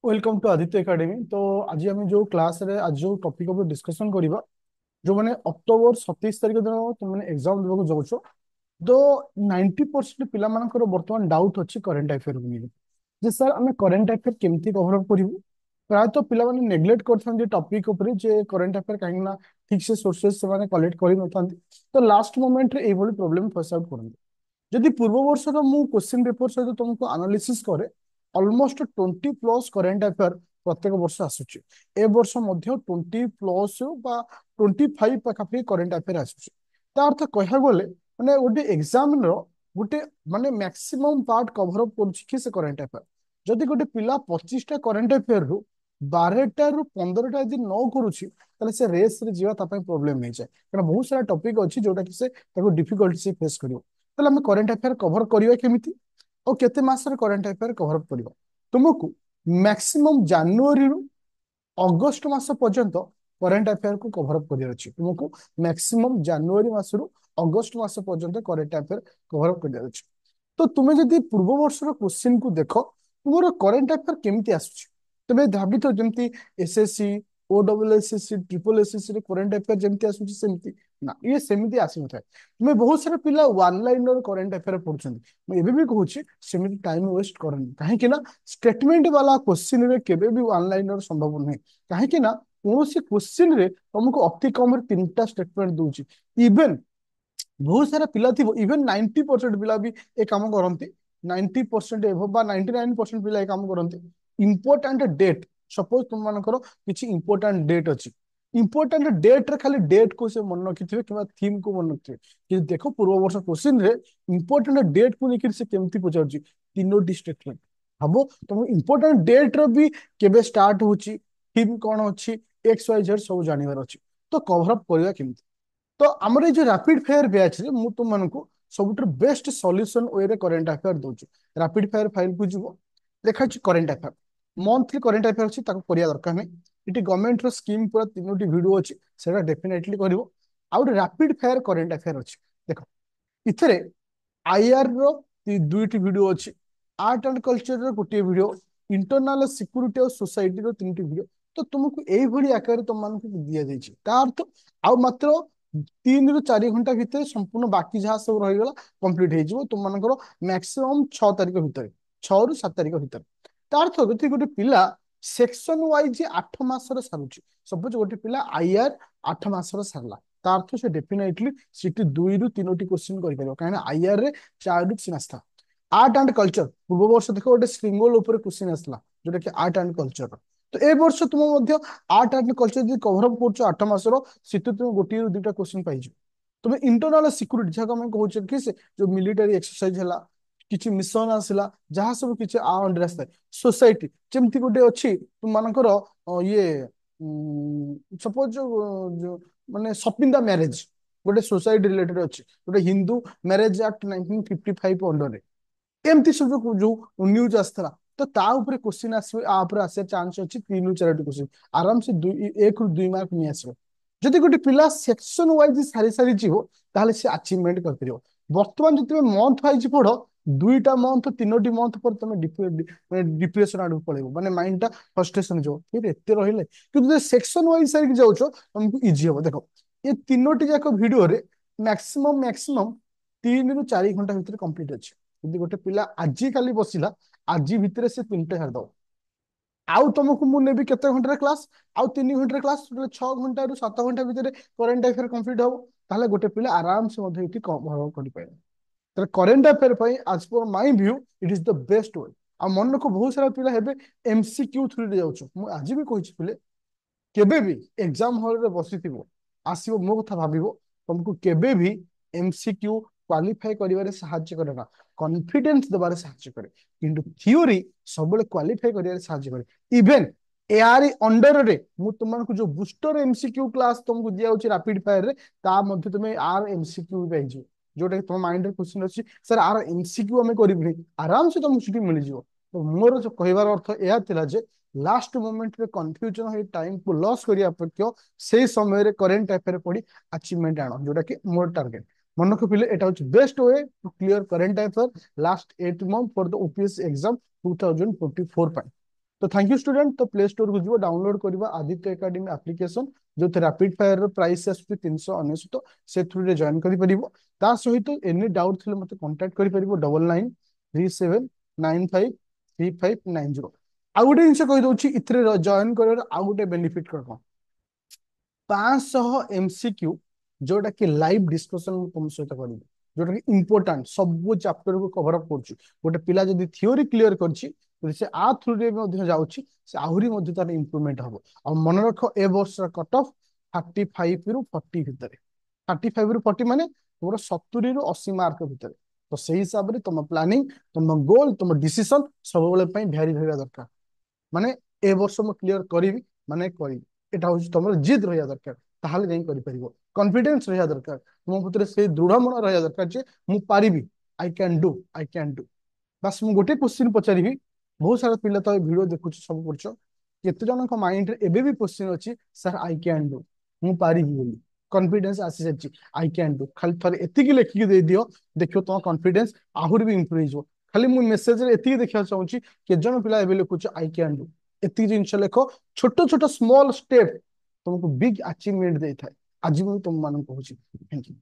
Welcome to Aditya academy. तो आज आम जो क्लास रे आज जो टॉपिक ऊपर डिस्कशन करबा जो माने अक्टोबर 27 तारिख दिन तुम माने एग्जाम देबो जाउछो। तो 90% पिला मानकर वर्तमान डाउट अछि करंट अफेयर को लेके जे सर आम करंट अफेयर केमती कवर अप करिवु। प्राय तो पिला माने नेग्लेक्ट करथन जे टॉपिक ऊपर जे करंट अफेयर काहे ना ठीक से सोर्सेस से माने कलेक्ट करि नथांती। तो लास्ट मोमेंट रे ए भली प्रॉब्लम फेस आउट करन। जदि पूर्व वर्ष मु क्वेश्चन पेपर सहित तुमको एनालिसिस करे ऑलमोस्ट 20+ करेंट अफेयर प्रत्येक वर्ष आसुची। ए वर्ष मध्य 20+ बा 25 पाखापाखि करेंट अफेयर आसुची। ता अर्थ कह गले माने गोटे एग्जाम रो गोटे माने मैक्सिमम पार्ट कवर अप करूची कि से करेंट अफेयर। जदि गोटे पिला 25टा करेंट अफेयर रु 12टा रु 15टा यदि न करूची ताले से रेस रे जीवा ता प्रॉब्लम नहीं जाए कारण बहुत सारा टॉपिक अछि जोटा कि से ताको डिफिकल्टी से फेस करियो। ताले हम करंट अफेयर कवर करियो केमिति और केते मासरे करंट अफेयर कवर अप करियो। तुमको मैक्सिमम जनवरी रु अगस्त मास पर्यंत करंट अफेयर को कवर अप करियर अछि। तुमको मैक्सिमम जनवरी मासरु अगस्त मास पर्यंत current affair cover up career अछि। तो तुमे जदि पूर्व वर्षर क्वेश्चन को देख तुमर करंट अफेयर केमिति आसुछि तुमे भाबी तो जेमति एसएससी ओडब्ल्यूएसएससी ट्रिपल एसएससी रे करंट अफेयर जेमति आसुछि सेमति ना ये सेमति आसी नथाय। तुमे बहुत सारा पिला वन लाइनर करंट अफेयर पढुछन मैं एबे भी कहूछि सेमति टाइम वेस्ट करन काहे कि ना स्टेटमेंट वाला क्वेश्चन रे केबे भी वन लाइनर संभव नहीं काहे कि ना कौन क्वेश्चन रे तुमको अति कम रे तीनटा स्टेटमेंट दूची। इवन बहुत सारा पिला थी इवन 90% पिला भी ए काम करती 90% एभव बा 99% पिला ए काम करती। इंपोर्टेंट डेट सपोज तुम मानकर किसी इंपोर्टेंट डेट अच्छी इंपोर्टेंट डेट रे खाली डेट को से मन रखिथे कि थीम को मन रखिथे कि देखो पूर्व वर्ष क्वेश्चन रे इंपोर्टेंट डेट को लेकर से केमती पचारछि तीनोटी स्टेटमेंट। हबो तुम इंपोर्टेंट डेट रो भी केबे स्टार्ट होची थीम कोन अछि एक्स वाई जेड सब जानिबार अछि। तो कवर अप करबा केमती। तो आमर जो रैपिड फायर बैच रे मु तुम मानकु सबुठ बेस्ट सॉल्यूशन वे रे करंट अफेयर दोछु। रैपिड फायर फाइल को जीवो देखा current affair monthly current affair अछि ताको करिया दरकार नै। इटी गवर्नमेंट रो स्कीम पूरा तीनोटी वीडियो अछि सेटा डेफिनेटली करिवो। आउट रैपिड फायर करंट अफेयर अछि देखो इथरे आईआर रो दुईटी वीडियो अछि आर्ट एंड कल्चर रो गोटे वीडियो इंटरनल सिक्योरिटी और सोसाइटी रो तीनटी वीडियो। तो तुमको एई भली आकार तुम मानकु दिया जाइछि ता अर्थ आउ मात्र 3 ରୁ 4 घंटा भितर संपूर्ण बाकी जहाँ सब रहीगला कंप्लीट हो तुम मानकर मैक्सिमम 6 तारिख भितर 6 ରୁ 7 तारिख भितर। तार अर्थ जदि गोटे पिला सेक्शन वाइज 8 मासर सारुची सपोज गोटे पिला आईआर 8 मासर सारला तार अर्थ से डेफिनेटली सीटी 2 ରୁ 3ଟି क्वेश्चन करिपारिबो काहे ना आईआर रे 4 ରୁ 3 आस्था। आर्ट एंड कल्चर पूर्व वर्ष देखो गोटे श्रृंगल ऊपर क्वेश्चन आसला जोटा कि आर्ट एंड कल्चर। तो ए वर्ष तुम मध्य आर्ट एंड कल्चर जब कवर अप कर 8 मासर सीट तुम 1 ରୁ 2टा क्वेश्चन पाइज। तुम इंटरनल सिक्योरिटी जहाँ आम कहूँ कि जो मिलिटारी एक्सरसाइज है किसी मिशन आसला जहाँ सब किसी आ अंडर आए सोसाइटी जमती गोटे अच्छी तुम मानकर ये सपोज जो माने सपिंदा मैरेज गोटे सोसाइटी रिलेटेड अच्छी गोटे हिंदू मैरेज एक्ट 1955 अंडर एमती सब जो न्यूज आसला। तो ता ऊपर क्वेश्चन आसवे आ ऊपर आसे चांस अछि 3 ରୁ 4ଟି क्वेश्चन आराम से 1 ରୁ 2 मार्क नहीं आसो। जदि गोटे पिला सेक्शन वाइज सारी सारी जीवो ताहले से अचीवमेंट कर परियो। वर्तमान जति मंथ वाइज पढ़ 2टा मंथ 3टी मंथ पर तुम डिप्रेशन आड़ पळेबो माने माइंड टा फ्रस्ट्रेशन जो फिर एते रहिले कि सेक्शन वाइज सारी जाउछो तुमको इजी हो। देखो ये 3टी जाक वीडियो रे मैक्सिमम 3 ରୁ 4 घंटा भितर कंप्लीट अछि। यदि गोटे पिला आजी काली बसिला आजी भितर से 3टा छाड़ आउ तुमको मु नेबी केते घंटा क्लास आउ 3 घंटा क्लास 6 घंटा 7 घंटा भितर करंट अफेयर कंप्लीट हो ताहले गोटे पिला आराम से मधे इति कवर कर पाए। तो करंट अफेयर पई आज पर my view it is the best way. आ मन को बहुत सारा पिला हेबे एमसीक्यू थ्रू रे जाउछ मु आज भी कहिछि पिले केबे भी एग्जाम हॉल रे बसिथिबो आसीबो मो कथा भाबिबो तुमको केबे भी एमसीक्यू क्वालिफाई करिवारे सहायता करे ना कॉन्फिडेंस दबारे सहायता करे किंतु थ्योरी सबले क्वालिफाई करिवारे सहायता करे। इवन एआर अंडर रे मु तुमको जो बूस्टर एमसीक्यू क्लास तुमको दिया होची रैपिड फायर रे ता मध्ये तुमे आर एमसीक्यू पे जो जोटा तुम माइंड रे क्वेश्चन अछि सर आर एमसीक्यू हमें करिबे आराम से तुम छुट्टी मिल जिवो। तो मोर जो कहबार अर्थ एया थिला जे लास्ट मोमेंट रे कंफ्यूजन हो टाइम को लॉस करिया अपेक्षा से समय रे करंट अफेयर पढ़ी अचीवमेंट आनो जोटा कि मोर टारगेट मन को पिले एटा होची best way to clear current affair last 8 month for the OPS exam 2024 पाई। तो थैंक यू स्टूडेंट। तो प्ले स्टोर को जीव डाउनलोड करवा आदित्य एकेडमी एप्लिकेशन जो रैपिड फायर प्राइस आसुची 399 से थ्रू रे जॉइन करि परिबो। ता सहित एनी डाउट थिले मते कांटेक्ट करि परिबो 9937953590। आउ गोटे जिनस कहि दउची इथरे जॉइन कर आउ गोटे बेनिफिट कर 500 एमसीक्यू जोटा कि लाइव डिस्कशन तुम सहित करिबो, जोटा कि इंपोर्टेंट सब चैप्टर को कवर अप करछि। गोटे पिला जदी थ्योरी क्लियर करछि तो से आ थ्रू रे मध्ये जाउछि से आहुरी मध्ये तार इंप्रूवमेंट हबो। और मन रख ए वर्ष कट ऑफ 35 रु 40 भितर। 35 रु 40 माने तुमर 70 रु 80 मार्क भितर। तो सही हिसाब रे तुम प्लानिंग, तुम गोल, तुम डिसीजन सब बेले पई भ्यारी भइबा दरकार। माने ए वर्ष मु क्लियर करिवि माने करिवि, एटा होछि तमर जिद रहिया दरकार। ताहाले जाई करि परिबो। कॉन्फिडेंस रहिया दरकार तुम भीतर, से दृढ़ मन रहिया दरकार जे मु पारिबि, I can do, I can do. बस मु गोटे क्वेश्चन पचारिबि, बहुत सारा पिला तो वीडियो देखुछ सब करछ, केते जनक माइंड रे एबे भी क्वेश्चन अछि सर आई कैन डू, मु पारिबि बोली कॉन्फिडेंस आसी सच्ची आई कैन डू। खाली थरे एतिकी लेखिक दे दियो, देखियो तुम कॉन्फिडेंस आहुर भी इंप्रूव हो। खाली मु मेसेज रे एतिकी देखिया चाहूची के जन पिला एबे लिखुछ आई कैन डू। एतिकी जिंस लेखो, छोट छोट स्मॉल स्टेप तुमको बिग अचीवमेंट देई थाए। आज मु तुम मान कहूची थैंक यू।